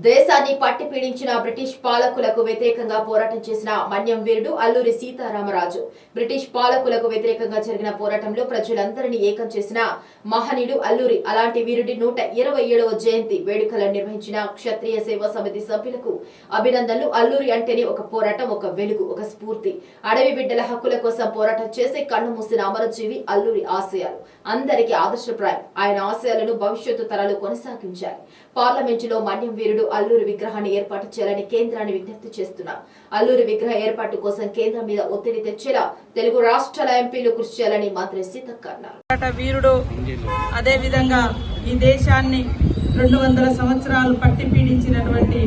దేశాన్ని పట్టి పీడించిన బ్రిటిష్ పాలకులకు వ్యతిరేకంగా పోరాటం చేసిన మన్యం వీరుడు అల్లూరి సీతారామరాజు. బ్రిటిష్ పాలకులకు వ్యతిరేకంగా జరిగిన పోరాటంలో ప్రజలందరినీ ఏకం చేసిన మహనీయుడు అల్లూరి. అలాంటి వీరుడి 127వ జయంతి వేడుకలను నిర్వహించిన క్షత్రియ సేవా సమితి సభ్యులకు అభినందనలు. అల్లూరి అంటేనే ఒక పోరాటం, ఒక వెలుగు, ఒక స్ఫూర్తి. అడవి బిడ్డల హక్కుల కోసం పోరాటం చేసే కన్ను మూసిన అమరజీవి అల్లూరి. ఆశయాలు అందరికీ ఆదర్శప్రాయం. ఆయన ఆశయాలను భవిష్యత్తు తరాలు కొనసాగించాలి. పార్లమెంటులో మన్యం వీరుడు అల్లూరి విగ్రహాన్ని ఏర్పాటు చేయాలని కేంద్రాన్ని విజ్ఞప్తి చేస్తున్నారు. అల్లూరి విగ్రహ ఏర్పాటు కోసం కేంద్రం మీద ఒత్తిడి తెచ్చేలా తెలుగు రాష్ట్రాల ఎంపీలు కృషి చేయాలని మంత్రి సీతక్క అన్నారు. వీరుడు అదే విధంగా ఈ దేశాన్ని 200 సంవత్సరాలు పట్టి పీడించినటువంటి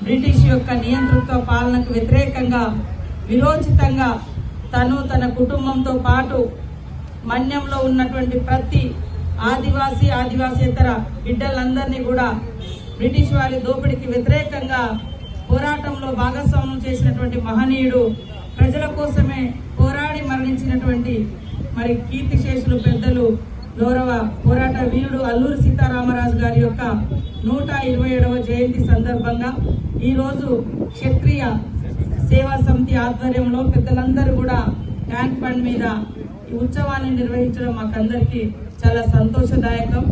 బ్రిటిష్ యొక్క నియంతృత్వ పాలనకు వ్యతిరేకంగా విరోచితంగా తను తన కుటుంబంతో పాటు మన్యంలో ఉన్నటువంటి ప్రతి ఆదివాసేతర బిడ్డలందరినీ కూడా బ్రిటిష్ వారి దోపిడీకి వ్యతిరేకంగా పోరాటంలో భాగస్వామ్యం చేసినటువంటి మహనీయుడు, ప్రజల కోసమే పోరాడి మరణించినటువంటి మరి కీర్తిశేషులు పెద్దలు గౌరవ పోరాట వీరుడు అల్లూరి సీతారామరాజు గారి యొక్క 127వ జయంతి సందర్భంగా ఈరోజు క్షత్రియ సేవా సమితి ఆధ్వర్యంలో పెద్దలందరూ కూడా ట్యాంక్ బండ్ మీద ఈ ఉత్సవాన్ని నిర్వహించడం మాకందరికీ చాలా సంతోషదాయకం.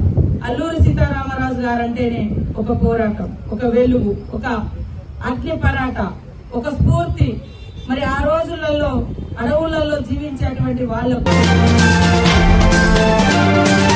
అల్లూరి సీతారామరాజు గారంటేనే ఒక పోరాటం, ఒక వెలుగు, ఒక అగ్ని పరాట, ఒక స్ఫూర్తి. మరి ఆ రోజులలో అడవులలో జీవించేటువంటి వాళ్ళకు